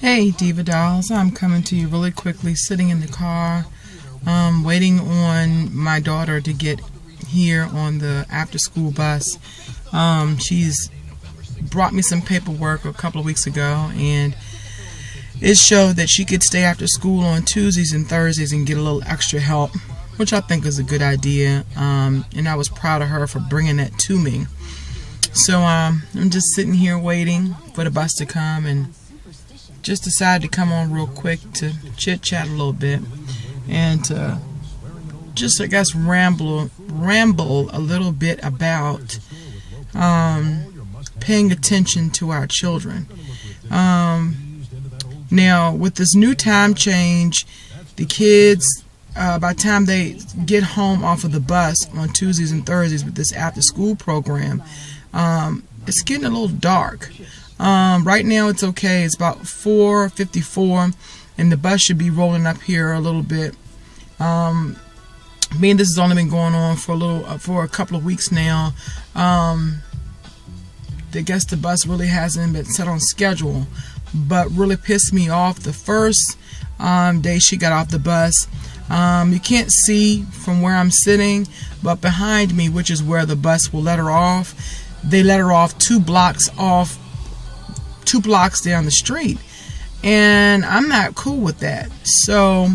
Hey Diva Dolls, I'm coming to you really quickly, sitting in the car, waiting on my daughter to get here on the after school bus. She's brought me some paperwork a couple of weeks ago, and it showed that she could stay after school on Tuesdays and Thursdays and get a little extra help, which I think is a good idea, and I was proud of her for bringing that to me. So I'm just sitting here waiting for the bus to come, and just decided to come on real quick to chit-chat a little bit and just, I guess, ramble a little bit about paying attention to our children. Now, with this new time change, the kids, by the time they get home off of the bus on Tuesdays and Thursdays with this after-school program, it's getting a little dark. Right now it's okay. It's about 4:54, and the bus should be rolling up here a little bit. Being this has only been going on for a couple of weeks now, I guess the bus really hasn't been set on schedule. But really pissed me off the first day she got off the bus. You can't see from where I'm sitting, but behind me, which is where the bus will let her off, they let her off 2 blocks down the street, and I'm not cool with that. So,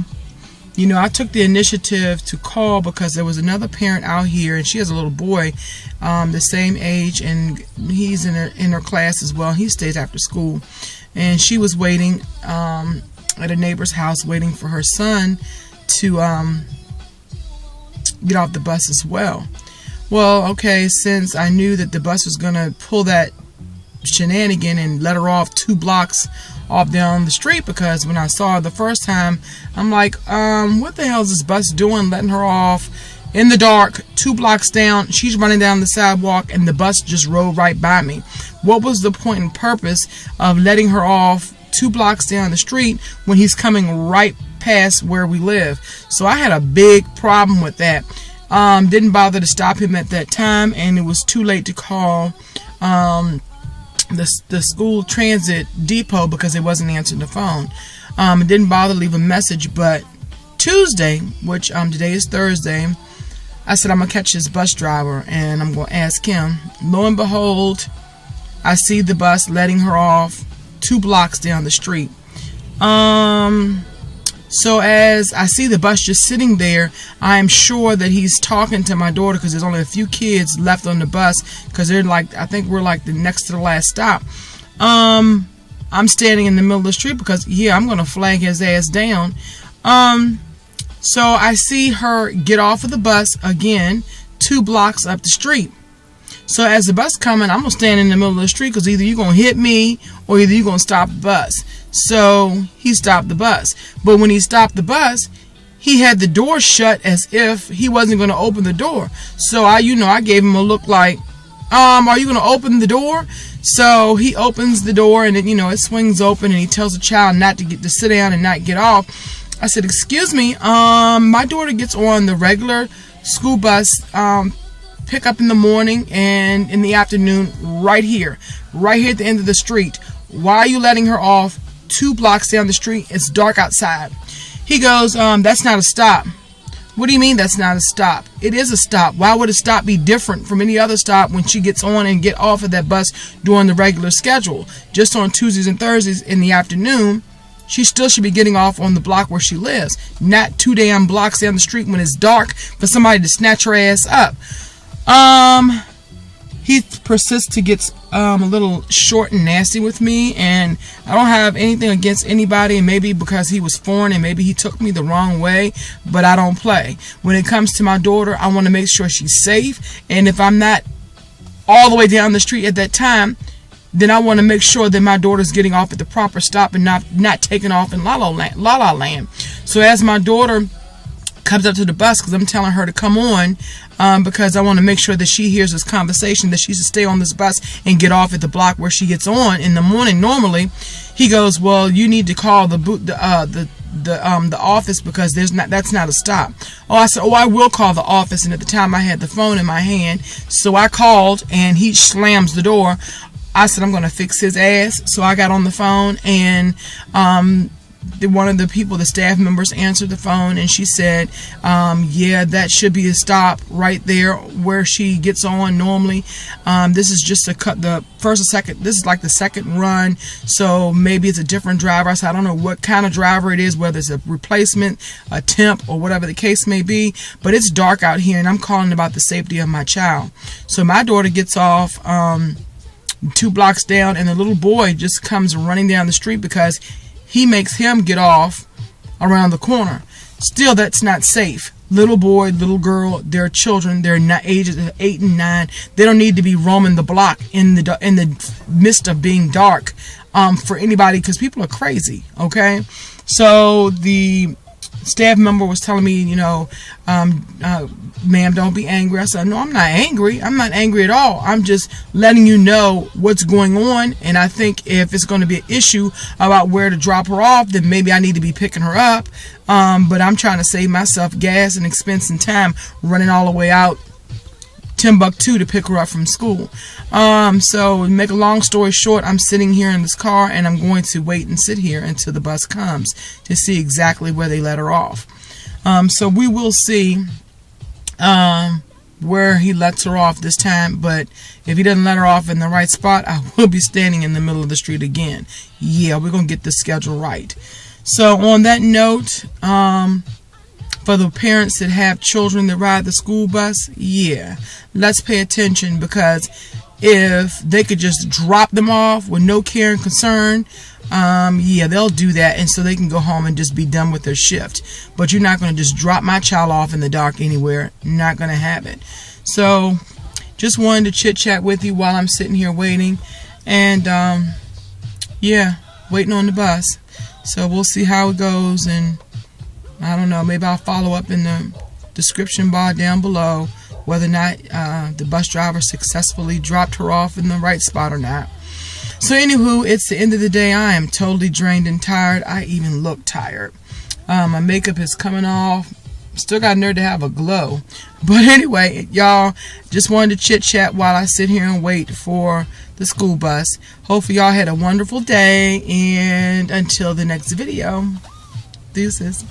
I took the initiative to call because there was another parent out here, and she has a little boy the same age, and he's in her class as well. He stays after school, and she was waiting at a neighbor's house, waiting for her son to get off the bus as well. Well, okay, since I knew that the bus was gonna pull that shenanigan and let her off 2 blocks off down the street, because when I saw her the first time, I'm like, what the hell is this bus doing, letting her off in the dark 2 blocks down? She's running down the sidewalk and the bus just rode right by me. What was the point and purpose of letting her off 2 blocks down the street when he's coming right past where we live? So I had a big problem with that. Didn't bother to stop him at that time, and it was too late to call the school transit depot because they wasn't answering the phone. It didn't bother to leave a message, but Tuesday, which today is Thursday, I said I'm gonna catch this bus driver and I'm gonna ask him. Lo and behold, I see the bus letting her off 2 blocks down the street. So as I see the bus just sitting there, I am sure that he's talking to my daughter, because there's only a few kids left on the bus, because they're like, I think we're like the next to the last stop. I'm standing in the middle of the street because, yeah, I'm going to flag his ass down. So I see her get off of the bus again 2 blocks up the street. So as the bus coming, I'm going to stand in the middle of the street, because either you're going to hit me or either you're going to stop the bus. So he stopped the bus. But when he stopped the bus, he had the door shut as if he wasn't going to open the door. So I gave him a look like, are you going to open the door? So he opens the door, and it swings open, and he tells the child not to sit down and not get off. I said, excuse me, my daughter gets on the regular school bus, pick up in the morning and in the afternoon right here at the end of the street. Why are you letting her off 2 blocks down the street? It's dark outside. He goes, that's not a stop. What do you mean that's not a stop? It is a stop. Why would a stop be different from any other stop when she gets on and get off of that bus during the regular schedule? Just on Tuesdays and Thursdays in the afternoon, she still should be getting off on the block where she lives, not 2 damn blocks down the street when it's dark for somebody to snatch her ass up. He persists to get a little short and nasty with me, and I don't have anything against anybody, and maybe because he was foreign and maybe he took me the wrong way, but I don't play. When it comes to my daughter, I want to make sure she's safe, and if I'm not all the way down the street at that time, then I want to make sure that my daughter's getting off at the proper stop and not taking off in La La Land. So as my daughter comes up to the bus, because I'm telling her to come on, because I want to make sure that she hears this conversation, that she should stay on this bus and get off at the block where she gets on in the morning normally. He goes, well, you need to call the office, because that's not a stop. I said, I will call the office. And at the time I had the phone in my hand, so I called, and he slams the door. I said I'm going to fix his ass. So I got on the phone, and one of the people, the staff members, answered the phone, and she said, yeah, that should be a stop right there where she gets on normally. This is just the first or second, this is like the second run, so maybe it's a different driver. I said, I don't know what kind of driver it is, whether it's a replacement, a temp, or whatever the case may be, but it's dark out here, and I'm calling about the safety of my child. So my daughter gets off 2 blocks down, and the little boy just comes running down the street because he makes him get off around the corner. Still, that's not safe. Little boy, little girl, they're children. They're not ages 8 and 9. They don't need to be roaming the block in the midst of being dark for anybody, because people are crazy. Okay, so the staff member was telling me, you know, ma'am, don't be angry. I said, no, I'm not angry. I'm not angry at all. I'm just letting you know what's going on. And I think if it's going to be an issue about where to drop her off, then maybe I need to be picking her up. But I'm trying to save myself gas and expense and time running all the way out Timbuktu to pick her up from school. So to make a long story short, I'm sitting here in this car, and I'm going to wait and sit here until the bus comes to see exactly where they let her off. So we will see where he lets her off this time, but if he doesn't let her off in the right spot, I will be standing in the middle of the street again. Yeah, we're gonna get the schedule right. So on that note, for the parents that have children that ride the school bus, yeah, let's pay attention, because if they could just drop them off with no care and concern, yeah, they'll do that, and so they can go home and just be done with their shift. But you're not going to just drop my child off in the dark anywhere. Not going to have it. So just wanted to chit chat with you while I'm sitting here waiting, and yeah, waiting on the bus. So we'll see how it goes, and I don't know, maybe I'll follow up in the description bar down below whether or not the bus driver successfully dropped her off in the right spot or not. So anywho, it's the end of the day. I am totally drained and tired. I even look tired. My makeup is coming off. Still got nerve to have a glow. But anyway, y'all, just wanted to chit chat while I sit here and wait for the school bus. Hopefully y'all had a wonderful day, and until the next video, deuces.